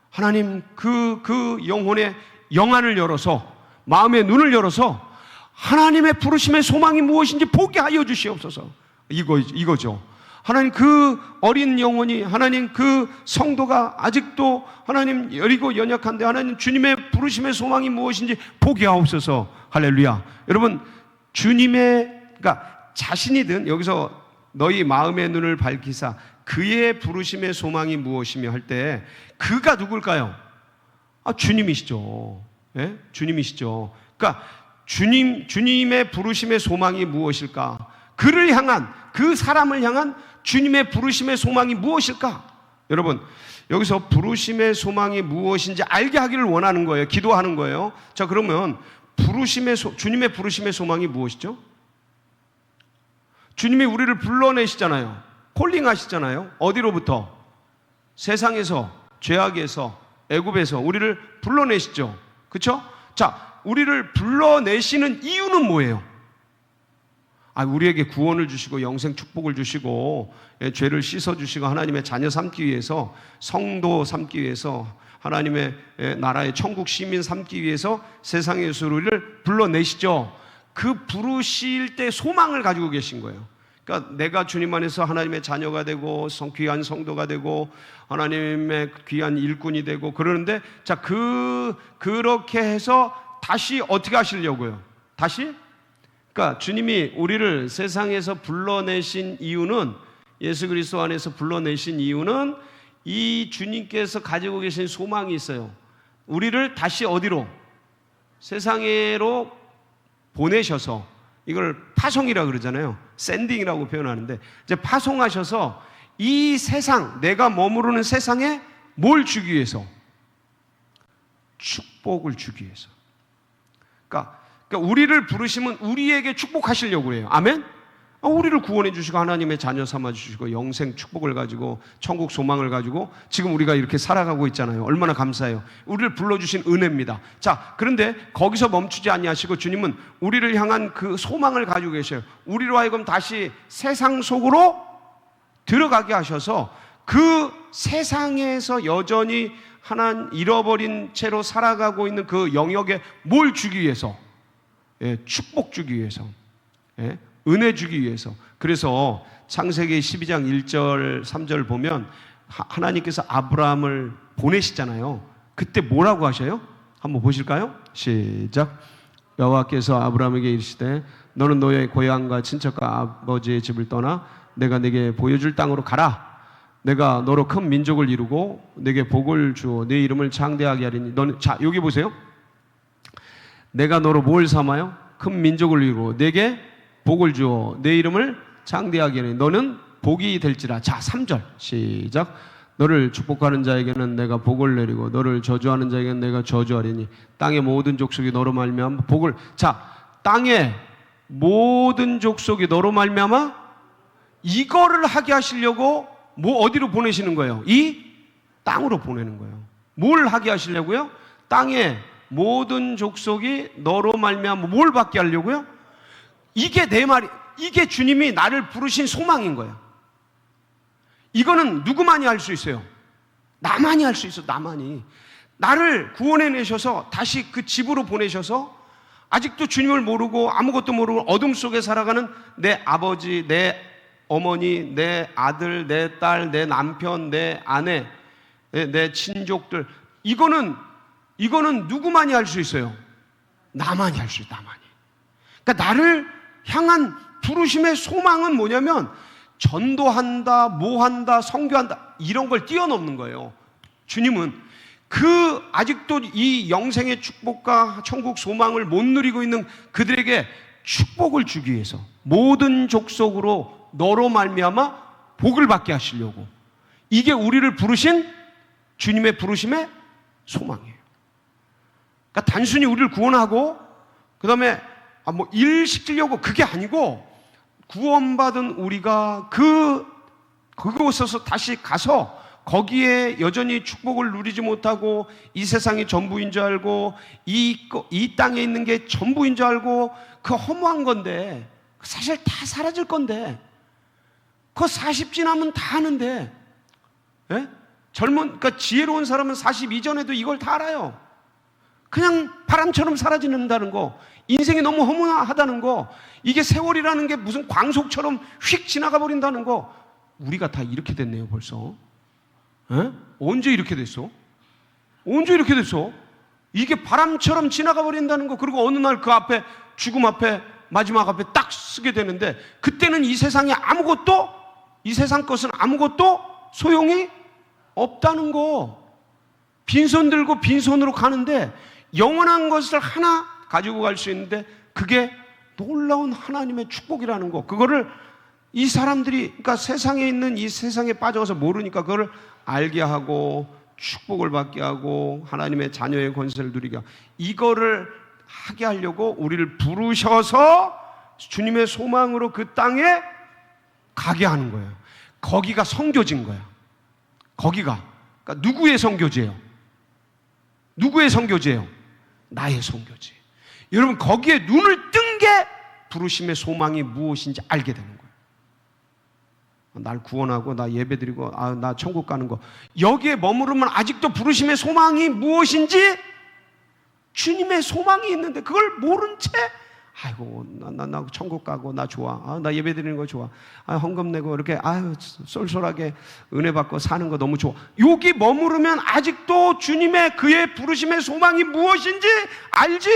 하나님 그 영혼의 영안을 열어서 마음의 눈을 열어서 하나님의 부르심의 소망이 무엇인지 보게 하여 주시옵소서. 이거죠. 하나님 그 어린 영혼이, 하나님 그 성도가 아직도 하나님 여리고 연약한데 하나님 주님의 부르심의 소망이 무엇인지 보게 하옵소서. 할렐루야. 여러분 그러니까 자신이든 여기서 너희 마음의 눈을 밝히사 그의 부르심의 소망이 무엇이며 할 때 그가 누굴까요? 주님이시죠. 예? 주님이시죠. 그러니까 주님의 부르심의 소망이 무엇일까? 그를 향한, 그 사람을 향한 주님의 부르심의 소망이 무엇일까? 여러분 여기서 부르심의 소망이 무엇인지 알게 하기를 원하는 거예요. 기도하는 거예요. 자, 그러면 주님의 부르심의 소망이 무엇이죠? 주님이 우리를 불러내시잖아요. 콜링하시잖아요. 어디로부터? 세상에서, 죄악에서, 애굽에서 우리를 불러내시죠. 그렇죠? 자, 우리를 불러내시는 이유는 뭐예요? 우리에게 구원을 주시고 영생 축복을 주시고 죄를 씻어주시고 하나님의 자녀 삼기 위해서, 성도 삼기 위해서, 하나님의 나라의 천국 시민 삼기 위해서 세상에서 우리를 불러내시죠. 그 부르실 때 소망을 가지고 계신 거예요. 그러니까 내가 주님 안에서 하나님의 자녀가 되고 귀한 성도가 되고 하나님의 귀한 일꾼이 되고 그러는데, 자, 그렇게 해서 다시 어떻게 하시려고요? 다시? 그러니까 주님이 우리를 세상에서 불러내신 이유는, 예수 그리스도 안에서 불러내신 이유는 이 주님께서 가지고 계신 소망이 있어요. 우리를 다시 어디로? 세상으로 보내셔서, 이걸 파송이라고 그러잖아요. 샌딩이라고 표현하는데, 이제 파송하셔서 이 세상, 내가 머무르는 세상에 뭘 주기 위해서? 축복을 주기 위해서. 그러니까 우리를 부르시면 우리에게 축복하시려고 해요. 아멘? 우리를 구원해 주시고 하나님의 자녀 삼아 주시고 영생 축복을 가지고 천국 소망을 가지고 지금 우리가 이렇게 살아가고 있잖아요. 얼마나 감사해요. 우리를 불러주신 은혜입니다. 자, 그런데 거기서 멈추지 아니하시고 주님은 우리를 향한 그 소망을 가지고 계셔요. 우리로 하여금 다시 세상 속으로 들어가게 하셔서 그 세상에서 여전히 하나님 잃어버린 채로 살아가고 있는 그 영역에 뭘 주기 위해서? 축복 주기 위해서, 은혜 주기 위해서. 그래서 창세기 12장 1절 3절 보면 하나님께서 아브라함을 보내시잖아요. 그때 뭐라고 하셔요? 한번 보실까요? 시작. 여호와께서 아브라함에게 이르시되 너는 너의 고향과 친척과 아버지의 집을 떠나 내가 내게 보여줄 땅으로 가라. 내가 너로 큰 민족을 이루고 내게 복을 주어 내 이름을 창대하게 하리니 너는, 자, 여기 보세요. 내가 너로 뭘 삼아요? 큰 민족을 이루고 내게 복을 주어 내 이름을 창대하게 하리니 너는 복이 될지라. 자, 3절 시작. 너를 축복하는 자에게는 내가 복을 내리고 너를 저주하는 자에게는 내가 저주하리니 땅의 모든 족속이 너로 말미암아 복을. 자, 땅의 모든 족속이 너로 말미암아 이거를 하게 하시려고 어디로 보내시는 거예요? 이 땅으로 보내는 거예요. 뭘 하게 하시려고요? 땅의 모든 족속이 너로 말미암아 뭘 받게 하려고요? 이게 내 말이, 이게 주님이 나를 부르신 소망인 거예요. 이거는 누구만이 할 수 있어요? 나만이 할 수 있어. 나만이. 나를 구원해내셔서 다시 그 집으로 보내셔서 아직도 주님을 모르고 아무것도 모르고 어둠 속에 살아가는 내 아버지, 내 어머니, 내 아들, 내 딸, 내 남편, 내 아내, 내 친족들, 이거는 누구만이 할 수 있어요? 나만이 할 수 있어요. 나만이. 그러니까 나를 향한 부르심의 소망은 뭐냐면 전도한다, 뭐한다, 선교한다, 이런 걸 뛰어넘는 거예요. 주님은 아직도 이 영생의 축복과 천국 소망을 못 누리고 있는 그들에게 축복을 주기 위해서 모든 족속으로 너로 말미암아 복을 받게 하시려고, 이게 우리를 부르신 주님의 부르심의 소망이에요. 그러니까 단순히 우리를 구원하고 그 다음에 일 시키려고, 그게 아니고 구원받은 우리가 그곳에서 다시 가서 거기에 여전히 축복을 누리지 못하고 이 세상이 전부인 줄 알고 이 땅에 있는 게 전부인 줄 알고 그 허무한 건데, 사실 다 사라질 건데, 그거 40 지나면 다 하는데, 예? 그러니까 지혜로운 사람은 40 이전에도 이걸 다 알아요. 그냥 바람처럼 사라진다는 거, 인생이 너무 허무하다는 거, 이게 세월이라는 게 무슨 광속처럼 휙 지나가 버린다는 거, 우리가 다 이렇게 됐네요 벌써. 에? 언제 이렇게 됐어? 언제 이렇게 됐어? 이게 바람처럼 지나가 버린다는 거. 그리고 어느 날 그 앞에, 죽음 앞에, 마지막 앞에 딱 쓰게 되는데, 그때는 이 세상 것은 아무것도 소용이 없다는 거. 빈손 들고 빈손으로 가는데 영원한 것을 하나 가지고 갈 수 있는데, 그게 놀라운 하나님의 축복이라는 거. 그거를 이 사람들이, 그러니까 세상에 있는, 이 세상에 빠져서 모르니까 그거를 알게 하고 축복을 받게 하고 하나님의 자녀의 권세를 누리게 하고, 이거를 하게 하려고 우리를 부르셔서 주님의 소망으로 그 땅에 가게 하는 거예요. 거기가 선교지인 거야. 거기가. 그러니까 누구의 선교지예요? 누구의 선교지예요? 나의 선교지. 여러분, 거기에 눈을 뜬 게 부르심의 소망이 무엇인지 알게 되는 거예요. 날 구원하고 나 예배드리고 나 천국 가는 거, 여기에 머무르면 아직도 부르심의 소망이 무엇인지, 주님의 소망이 있는데 그걸 모른 채 아이고 나 천국 가고 나 좋아, 나 예배드리는 거 좋아, 헌금 내고 이렇게 쏠쏠하게 은혜 받고 사는 거 너무 좋아, 여기 머무르면 아직도 주님의 그의 부르심의 소망이 무엇인지 알지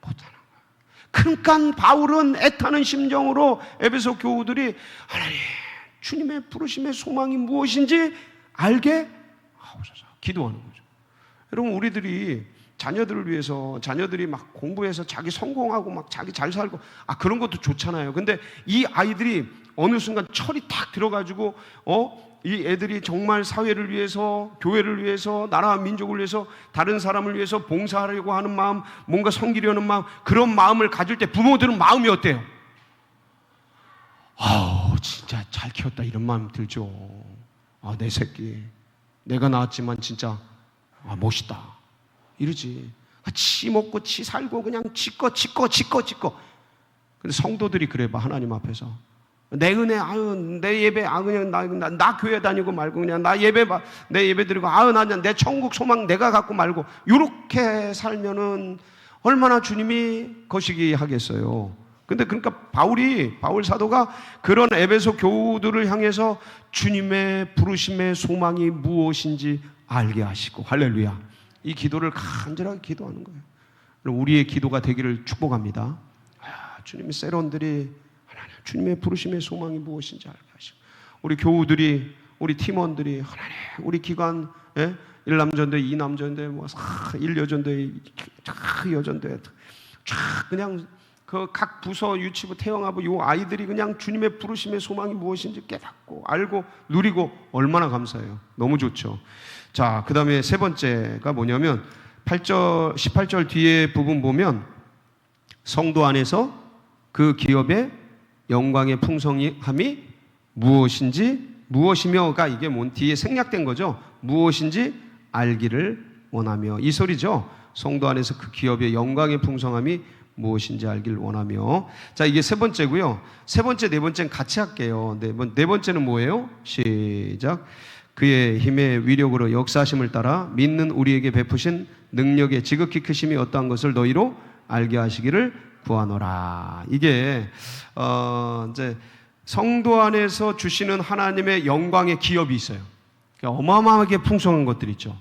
못하는 거야. 그러니까 바울은 애타는 심정으로 에베소 교우들이 하나님 주님의 부르심의 소망이 무엇인지 알게 하옵소서 기도하는 거죠. 여러분, 우리들이 자녀들을 위해서, 자녀들이 막 공부해서 자기 성공하고 막 자기 잘 살고 그런 것도 좋잖아요. 근데 이 아이들이 어느 순간 철이 탁 들어가지고 이 애들이 정말 사회를 위해서, 교회를 위해서, 나라와 민족을 위해서, 다른 사람을 위해서 봉사하려고 하는 마음, 뭔가 섬기려는 마음, 그런 마음을 가질 때 부모들은 마음이 어때요? 진짜 잘 키웠다 이런 마음 들죠. 내 새끼 내가 낳았지만 진짜 멋있다 이러지. 치 먹고 치 살고 그냥 지꺼. 근데 성도들이 그래 봐. 하나님 앞에서 내 은혜, 내 예배, 그냥 나 교회 다니고 말고 그냥 나 예배 내 예배 드리고 내 천국 소망 내가 갖고 말고, 이렇게 살면은 얼마나 주님이 거시기 하겠어요. 근데 그러니까 바울 사도가 그런 에베소 교우들을 향해서 주님의 부르심의 소망이 무엇인지 알게 하시고, 할렐루야, 이 기도를 간절하게 기도하는 거예요. 우리의 기도가 되기를 축복합니다. 주님의 세론들이 하나님 주님의 부르심의 소망이 무엇인지 알게 하시고, 우리 교우들이, 우리 팀원들이 하나님 우리 기관 1남전대 2남전대 1여전대 여전대 그냥 그 각 부서, 유치부, 태영아부 요 아이들이 그냥 주님의 부르심의 소망이 무엇인지 깨닫고 알고 누리고, 얼마나 감사해요. 너무 좋죠. 자, 그 다음에 세 번째가 뭐냐면 18절 뒤에 부분 보면 성도 안에서 그 기업의 영광의 풍성함이 무엇이며가 이게 뒤에 생략된 거죠. 무엇인지 알기를 원하며, 이 소리죠. 성도 안에서 그 기업의 영광의 풍성함이 무엇인지 알기를 원하며. 자, 이게 세 번째고요. 세 번째, 네 번째는 같이 할게요. 네 번째는 뭐예요? 시작. 그의 힘의 위력으로 역사하심을 따라 믿는 우리에게 베푸신 능력의 지극히 크심이 어떠한 것을 너희로 알게 하시기를 구하노라. 이게 이제 성도 안에서 주시는 하나님의 영광의 기업이 있어요. 어마어마하게 풍성한 것들이 있죠.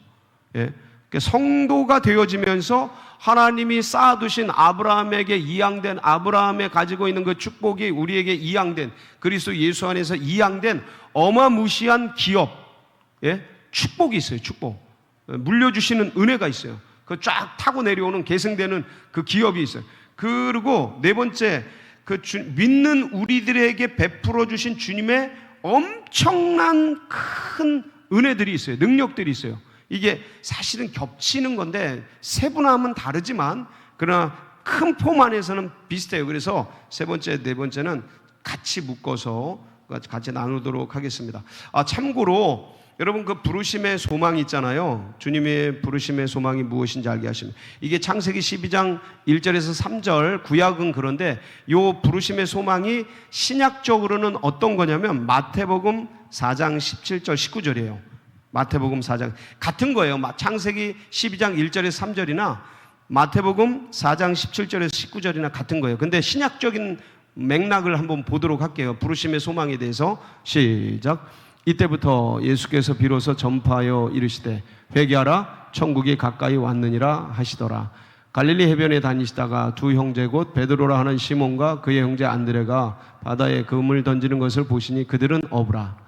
예. 성도가 되어지면서 하나님이 쌓아두신 아브라함에게 이양된, 아브라함에 가지고 있는 그 축복이 우리에게 이양된, 그리스도 예수 안에서 이양된 어마무시한 기업, 예? 축복이 있어요. 축복. 물려주시는 은혜가 있어요. 그 쫙 타고 내려오는 계승되는 그 기업이 있어요. 그리고 네 번째, 믿는 우리들에게 베풀어 주신 주님의 엄청난 큰 은혜들이 있어요. 능력들이 있어요. 이게 사실은 겹치는 건데 세분화하면 다르지만 그러나 큰 폼 안에서는 비슷해요. 그래서 세 번째, 네 번째는 같이 묶어서 같이 나누도록 하겠습니다. 참고로 여러분 그 부르심의 소망이 있잖아요. 주님의 부르심의 소망이 무엇인지 알게 하십니다. 이게 창세기 12장 1절에서 3절, 구약은 그런데 요 부르심의 소망이 신약적으로는 어떤 거냐면 마태복음 4장 17절 19절이에요. 마태복음 4장 같은 거예요. 창세기 12장 1절에서 3절이나 마태복음 4장 17절에서 19절이나 같은 거예요. 근데 신약적인 맥락을 한번 보도록 할게요. 부르심의 소망에 대해서 시작. 이때부터 예수께서 비로소 전파하여 이르시되 회개하라 천국이 가까이 왔느니라 하시더라. 갈릴리 해변에 다니시다가 두 형제 곧 베드로라 하는 시몬과 그의 형제 안드레가 바다에 그물을 던지는 것을 보시니 그들은 어부라.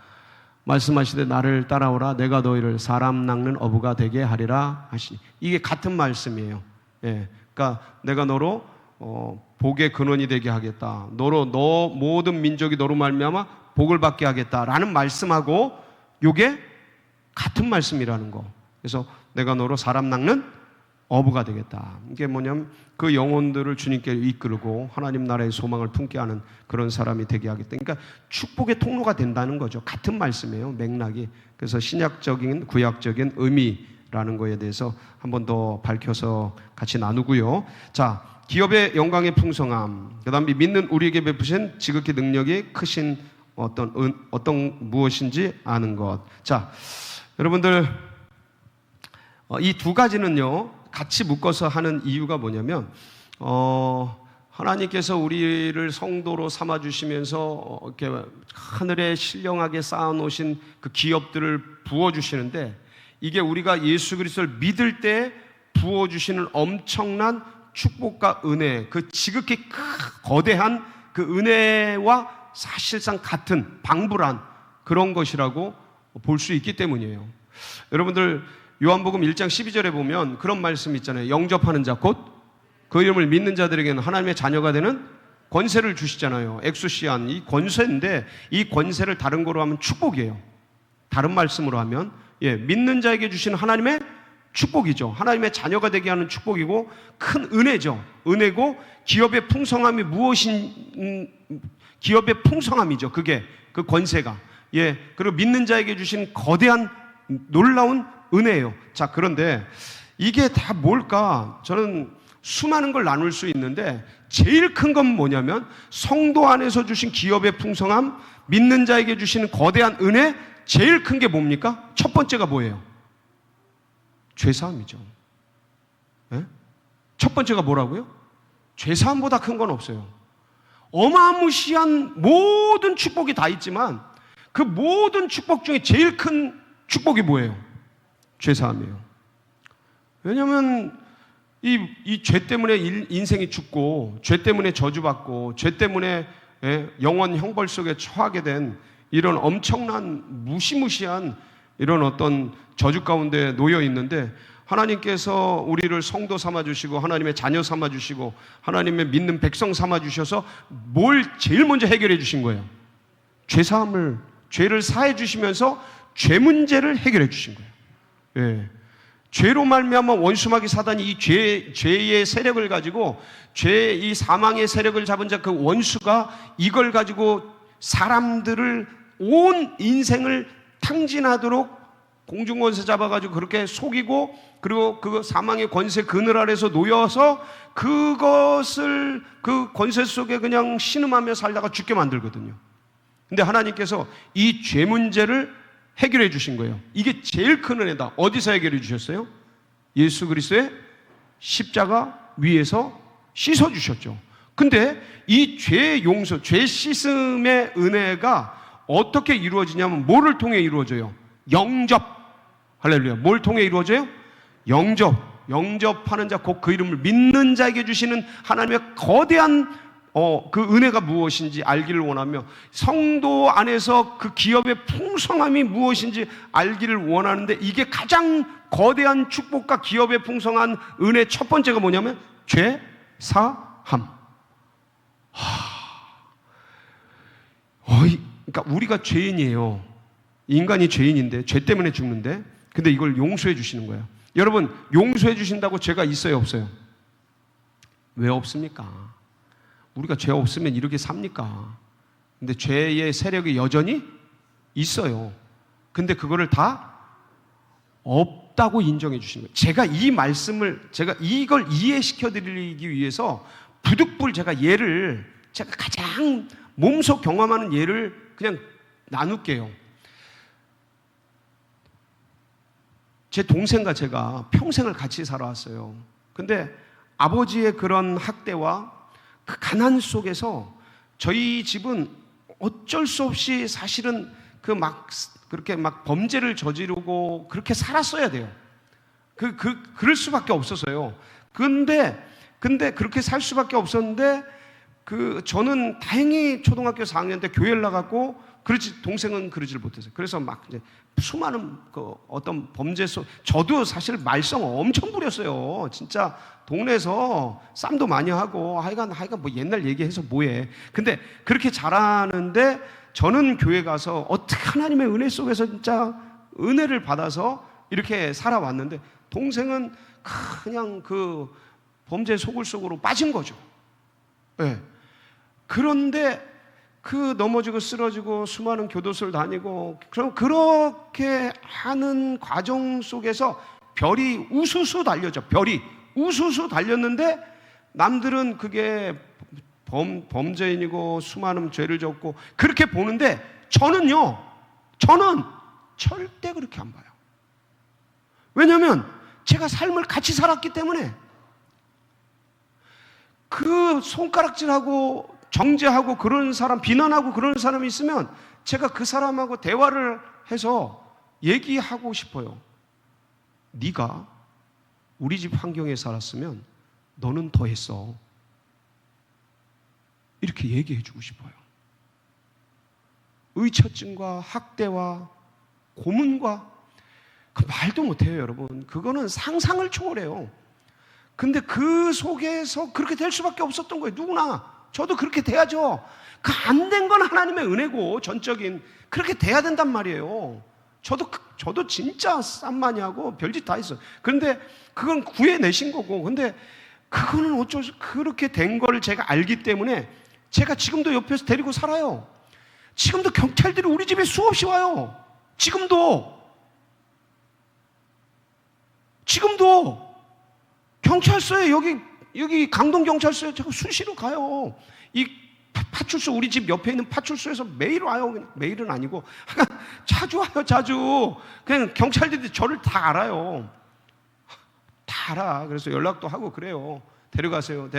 말씀하시되 나를 따라오라 내가 너희를 사람 낚는 어부가 되게 하리라 하시니. 이게 같은 말씀이에요. 예, 그러니까 내가 너로 복의 근원이 되게 하겠다. 너로 너 모든 민족이 너로 말미암아 복을 받게 하겠다라는 말씀하고 요게 같은 말씀이라는 거. 그래서 내가 너로 사람 낚는 어부가 되겠다. 이게 뭐냐면 그 영혼들을 주님께 이끌고 하나님 나라의 소망을 품게 하는 그런 사람이 되게 하겠다. 그러니까 축복의 통로가 된다는 거죠. 같은 말씀이에요. 맥락이. 그래서 신약적인 구약적인 의미라는 거에 대해서 한 번 더 밝혀서 같이 나누고요. 자, 기업의 영광의 풍성함, 그 다음에 믿는 우리에게 베푸신 지극히 능력이 크신 어떤 무엇인지 아는 것. 자, 여러분들 이 두 가지는요 같이 묶어서 하는 이유가 뭐냐면 하나님께서 우리를 성도로 삼아 주시면서 이렇게 하늘에 신령하게 쌓아놓으신 그 기업들을 부어 주시는데 이게 우리가 예수 그리스도를 믿을 때 부어 주시는 엄청난 축복과 은혜, 그 지극히 거대한 그 은혜와 사실상 같은 방불한 그런 것이라고 볼 수 있기 때문이에요. 여러분들 요한복음 1장 12절에 보면 그런 말씀 있잖아요. 영접하는 자 곧 그 이름을 믿는 자들에게는 하나님의 자녀가 되는 권세를 주시잖아요. 엑수시안, 이 권세인데 이 권세를 다른 거로 하면 축복이에요. 다른 말씀으로 하면 믿는 자에게 주시는 하나님의 축복이죠. 하나님의 자녀가 되게 하는 축복이고 큰 은혜죠. 은혜고 기업의 풍성함이 기업의 풍성함이죠. 그게 그 권세가. 그리고 믿는 자에게 주신 거대한 놀라운 은혜예요. 자, 그런데 이게 다 뭘까? 저는 수많은 걸 나눌 수 있는데 제일 큰 건 뭐냐면 성도 안에서 주신 기업의 풍성함, 믿는 자에게 주시는 거대한 은혜, 제일 큰 게 뭡니까? 첫 번째가 뭐예요? 죄사함이죠. 첫 번째가 뭐라고요? 죄사함보다 큰 건 없어요. 어마무시한 모든 축복이 다 있지만 그 모든 축복 중에 제일 큰 축복이 뭐예요? 죄사함이에요. 왜냐하면 이 죄 때문에 인생이 죽고 죄 때문에 저주받고 죄 때문에 영원 형벌 속에 처하게 된 이런 엄청난 무시무시한 이런 어떤 저주 가운데 놓여 있는데 하나님께서 우리를 성도 삼아주시고 하나님의 자녀 삼아주시고 하나님의 믿는 백성 삼아주셔서 뭘 제일 먼저 해결해 주신 거예요? 죄사함을, 죄를 사해 주시면서 죄 문제를 해결해 주신 거예요. 죄로 말미암아 원수마귀 사단이 이 죄의 세력을 가지고 이 사망의 세력을 잡은 자 그 원수가 이걸 가지고 사람들을 온 인생을 탕진하도록 공중권세 잡아가지고 그렇게 속이고 그리고 그 사망의 권세 그늘 아래서 놓여서 그것을 그 권세 속에 그냥 신음하며 살다가 죽게 만들거든요. 근데 하나님께서 이 죄 문제를 해결해 주신 거예요. 이게 제일 큰 은혜다. 어디서 해결해 주셨어요? 예수 그리스도의 십자가 위에서 씻어 주셨죠. 근데 이 죄 용서, 죄 씻음의 은혜가 어떻게 이루어지냐면 뭐를 통해 이루어져요? 영접. 할렐루야. 뭘 통해 이루어져요? 영접. 영접하는 자, 곧 그 이름을 믿는 자에게 주시는 하나님의 거대한 그 은혜가 무엇인지 알기를 원하며, 성도 안에서 그 기업의 풍성함이 무엇인지 알기를 원하는데, 이게 가장 거대한 축복과 기업의 풍성한 은혜 첫 번째가 뭐냐면 죄 사함. 그러니까 우리가 죄인이에요. 인간이 죄인인데, 죄 때문에 죽는데, 근데 이걸 용서해 주시는 거예요. 여러분, 용서해 주신다고 죄가 있어요, 없어요? 왜 없습니까? 우리가 죄 없으면 이렇게 삽니까? 근데 죄의 세력이 여전히 있어요. 근데 그거를 다 없다고 인정해 주시는 거예요. 제가 이 말씀을, 제가 이걸 이해시켜 드리기 위해서 부득불 제가 가장 몸소 경험하는 예를 그냥 나눌게요. 제 동생과 제가 평생을 같이 살아왔어요. 근데 아버지의 그런 학대와 그 가난 속에서 저희 집은 어쩔 수 없이 사실은 그렇게 범죄를 저지르고 그렇게 살았어야 돼요. 그럴 수밖에 없었어요. 근데 그렇게 살 수밖에 없었는데, 저는 다행히 초등학교 4학년 때 교회를 나갔고, 동생은 그러질 못했어요. 그래서 이제 수많은 어떤 범죄 저도 사실 말썽 엄청 부렸어요. 진짜 동네에서 쌈도 많이 하고, 하여간 뭐 옛날 얘기해서 뭐해. 근데 그렇게 자라는데, 저는 교회 가서 어떻게 하나님의 은혜 속에서 진짜 은혜를 받아서 이렇게 살아왔는데, 동생은 그냥 그 범죄 속으로 빠진 거죠. 네. 그런데 넘어지고 쓰러지고 수많은 교도소를 다니고, 그렇게 하는 과정 속에서 별이 우수수 달렸죠. 별이 우수수 달렸는데, 남들은 그게 범죄인이고 수많은 죄를 졌고 그렇게 보는데, 저는 절대 그렇게 안 봐요. 왜냐하면 제가 삶을 같이 살았기 때문에. 그 손가락질하고 정죄하고 그런 사람, 비난하고 그런 사람이 있으면 제가 그 사람하고 대화를 해서 얘기하고 싶어요. 네가 우리 집 환경에 살았으면 너는 더 했어. 이렇게 얘기해 주고 싶어요. 의처증과 학대와 고문과 그 말도 못해요, 여러분. 그거는 상상을 초월해요. 근데 그 속에서 그렇게 될 수밖에 없었던 거예요. 누구나. 저도 그렇게 돼야죠. 그 안 된 건 하나님의 은혜고, 전적인 그렇게 돼야 된단 말이에요. 저도 진짜 쌈 많이 하고 별짓 다 했어요. 그런데 그건 구해내신 거고, 근데 그거는 어쩔 수, 그렇게 된 걸 제가 알기 때문에 제가 지금도 옆에서 데리고 살아요. 지금도 경찰들이 우리 집에 수없이 와요. 지금도 경찰서에, 여기 강동경찰서에 제가 수시로 가요. 이 파출소, 우리 집 옆에 있는 파출소에서 매일 와요. 매일은 아니고 자주 와요. 자주. 그냥 경찰들이 저를 다 알아요. 다 알아. 그래서 연락도 하고 그래요. 데려가세요.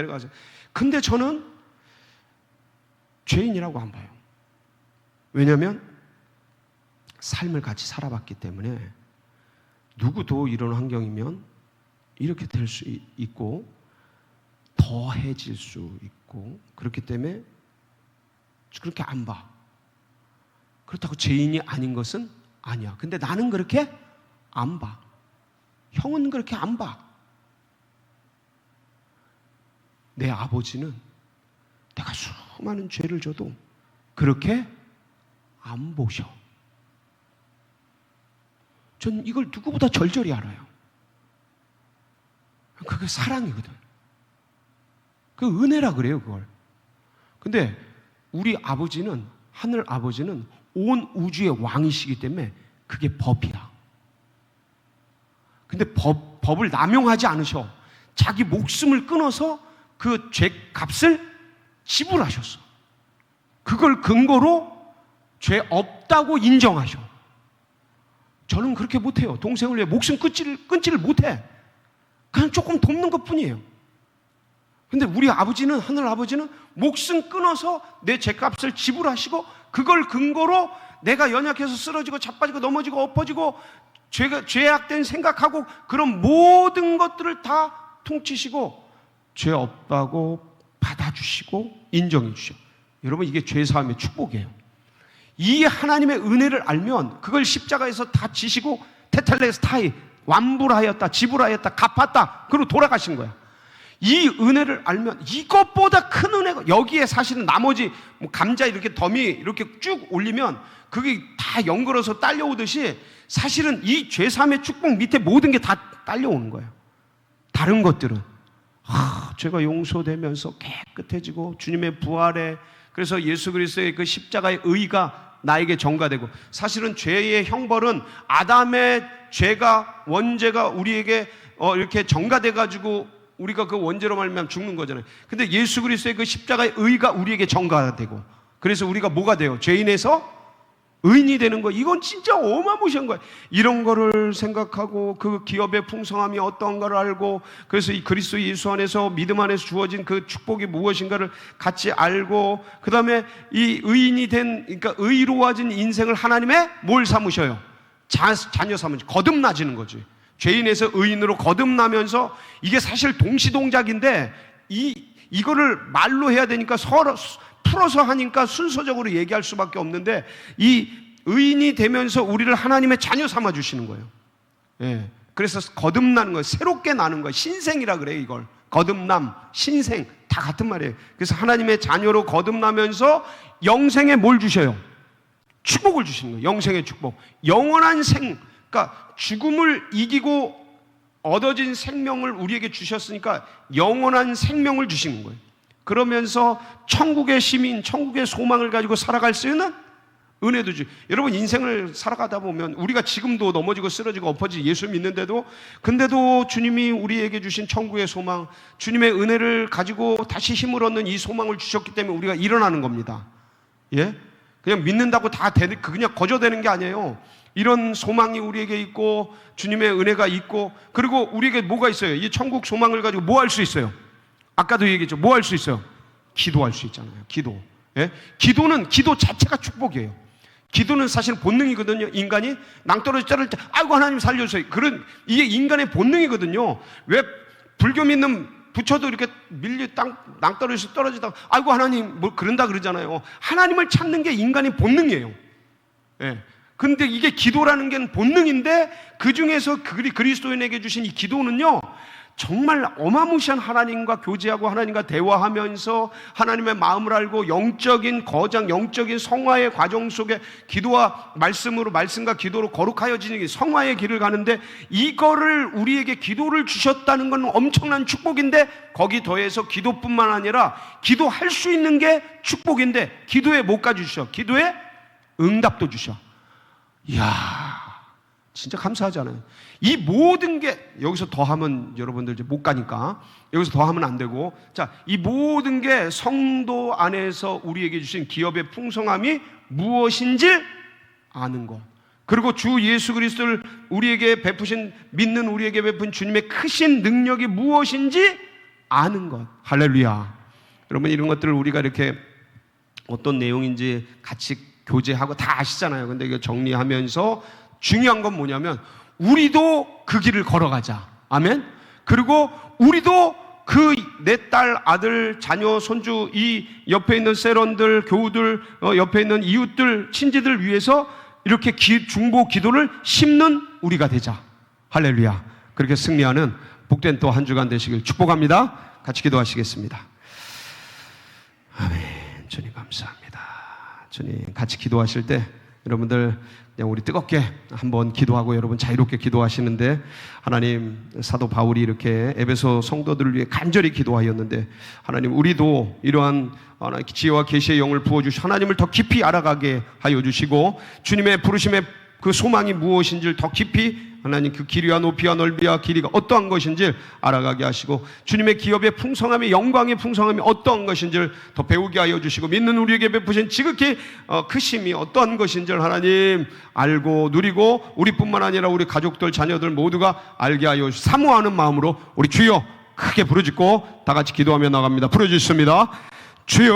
근데 저는 죄인이라고 안 봐요. 왜냐하면 삶을 같이 살아봤기 때문에, 누구도 이런 환경이면 이렇게 될 수 있고 더해질 수 있고, 그렇기 때문에 그렇게 안 봐. 그렇다고 죄인이 아닌 것은 아니야. 근데 나는 그렇게 안 봐. 형은 그렇게 안 봐. 내 아버지는 내가 수많은 죄를 져도 그렇게 안 보셔. 전 이걸 누구보다 절절히 알아요. 그게 사랑이거든. 그 은혜라 그래요, 그걸. 근데 우리 아버지는, 하늘 아버지는 온 우주의 왕이시기 때문에 그게 법이야. 근데 법을 남용하지 않으셔. 자기 목숨을 끊어서 그 죄값을 지불하셨어. 그걸 근거로 죄 없다고 인정하셔. 저는 그렇게 못해요. 동생을 위해 목숨 끊지를 못해. 그냥 조금 돕는 것뿐이에요. 근데 우리 아버지는, 하늘 아버지는 목숨 끊어서 내 죄값을 지불하시고, 그걸 근거로 내가 연약해서 쓰러지고 자빠지고 넘어지고 엎어지고 죄악된 생각하고 그런 모든 것들을 다 통치시고 죄 없다고 받아주시고 인정해 주셔. 여러분, 이게 죄사함의 축복이에요. 이 하나님의 은혜를 알면 그걸 십자가에서 다 지시고 테텔레스타이 완불하였다, 지불하였다, 갚았다, 그리고 돌아가신 거야. 이 은혜를 알면 이것보다 큰 은혜가, 여기에 사실은 나머지 뭐 감자 이렇게 덤이 이렇게 쭉 올리면 그게 다 연걸어서 딸려오듯이 사실은 이 죄사함의 축복 밑에 모든 게 다 딸려오는 거예요. 다른 것들은 죄가 용서되면서 깨끗해지고 주님의 부활에, 그래서 예수 그리스도의 그 십자가의 의가 나에게 전가되고, 사실은 죄의 형벌은 아담의 죄가, 원죄가 우리에게 이렇게 전가돼가지고 우리가 그 원죄로 말미암아 죽는 거잖아요. 근데 예수 그리스도의 그 십자가의 의가 우리에게 전가되고, 그래서 우리가 뭐가 돼요? 죄인에서 의인이 되는 거. 이건 진짜 어마무시한 거예요. 이런 거를 생각하고 그 기업의 풍성함이 어떤가를 알고, 그래서 이 그리스도 예수 안에서 믿음 안에서 주어진 그 축복이 무엇인가를 같이 알고, 그 다음에 이 의인이 된, 그러니까 의로워진 인생을 하나님의 뭘 삼으셔요? 자녀 삼으시, 거듭나지는 거지. 죄인에서 의인으로 거듭나면서, 이게 사실 동시동작인데 이거를 말로 해야 되니까 서로 풀어서 하니까 순서적으로 얘기할 수밖에 없는데, 이 의인이 되면서 우리를 하나님의 자녀 삼아 주시는 거예요. 예. 그래서 거듭나는 거예요. 새롭게 나는 거예요. 신생이라 그래요. 이걸 거듭남, 신생 다 같은 말이에요. 그래서 하나님의 자녀로 거듭나면서 영생에 뭘 주셔요? 축복을 주시는 거예요. 영생의 축복, 영원한 생, 그러니까 죽음을 이기고 얻어진 생명을 우리에게 주셨으니까 영원한 생명을 주시는 거예요. 그러면서 천국의 시민, 천국의 소망을 가지고 살아갈 수 있는 은혜도 주. 여러분, 인생을 살아가다 보면 우리가 지금도 넘어지고 쓰러지고 엎어지고 예수 믿는데도, 근데도 주님이 우리에게 주신 천국의 소망, 주님의 은혜를 가지고 다시 힘을 얻는 이 소망을 주셨기 때문에 우리가 일어나는 겁니다. 예? 그냥 믿는다고 다 그냥 거저되는 게 아니에요. 이런 소망이 우리에게 있고 주님의 은혜가 있고, 그리고 우리에게 뭐가 있어요? 이 천국 소망을 가지고 뭐 할 수 있어요? 아까도 얘기했죠. 뭐 할 수 있어요? 기도할 수 있잖아요. 기도. 예? 기도 자체가 축복이에요. 기도는 사실 본능이거든요. 인간이 낭떠러지 자를 때 아이고 하나님 살려주세요, 그런, 이게 인간의 본능이거든요. 왜 불교 믿는 부처도 이렇게 낭떠러지에서 떨어지다가 아이고 하나님 뭐 그런다 그러잖아요. 하나님을 찾는 게 인간의 본능이에요. 예. 근데 이게 기도라는 게 본능인데, 그 중에서 그리스도인에게 주신 이 기도는요, 정말 어마무시한 하나님과 교제하고 하나님과 대화하면서 하나님의 마음을 알고 영적인 거장, 영적인 성화의 과정 속에 기도와 말씀으로, 말씀과 기도로 거룩하여지는 성화의 길을 가는데, 이거를 우리에게 기도를 주셨다는 건 엄청난 축복인데, 거기 더해서 기도뿐만 아니라 기도할 수 있는 게 축복인데, 기도에 뭐까지 주셔? 기도에 응답도 주셔. 이야, 진짜 감사하잖아요. 이 모든 게, 여기서 더하면 여러분들 이제 못 가니까 여기서 더하면 안 되고, 자, 이 모든 게 성도 안에서 우리에게 주신 기업의 풍성함이 무엇인지 아는 것, 그리고 주 예수 그리스도를 우리에게 베푸신, 믿는 우리에게 베푼 주님의 크신 능력이 무엇인지 아는 것. 할렐루야. 여러분, 이런 것들을 우리가 이렇게 어떤 내용인지 같이 교제하고 다 아시잖아요. 근데 이거 정리하면서 중요한 건 뭐냐면, 우리도 그 길을 걸어가자. 아멘. 그리고 우리도 그 내 딸, 아들, 자녀, 손주, 이 옆에 있는 세런들, 교우들, 옆에 있는 이웃들, 친지들 위해서 이렇게 중보 기도를 심는 우리가 되자. 할렐루야. 그렇게 승리하는 복된 또 한 주간 되시길 축복합니다. 같이 기도하시겠습니다. 아멘. 주님 감사합니다. 주님, 같이 기도하실 때 여러분들 그냥 우리 뜨겁게 한번 기도하고 여러분 자유롭게 기도하시는데, 하나님, 사도 바울이 이렇게 에베소 성도들을 위해 간절히 기도하였는데, 하나님, 우리도 이러한 지혜와 계시의 영을 부어주시고 하나님을 더 깊이 알아가게 하여 주시고, 주님의 부르심에 그 소망이 무엇인지를 더 깊이 하나님 그 길이와 높이와 넓이와 길이가 어떠한 것인지 알아가게 하시고 주님의 기업의 풍성함이 영광의 풍성함이 어떠한 것인지를 더 배우게 하여 주시고 믿는 우리에게 베푸신 지극히 크심이 어떠한 것인지를 하나님 알고 누리고 우리뿐만 아니라 우리 가족들 자녀들 모두가 알게 하여 주시고 사모하는 마음으로 우리 주여 크게 부르짖고 다 같이 기도하며 나갑니다. 부르짖습니다. 주여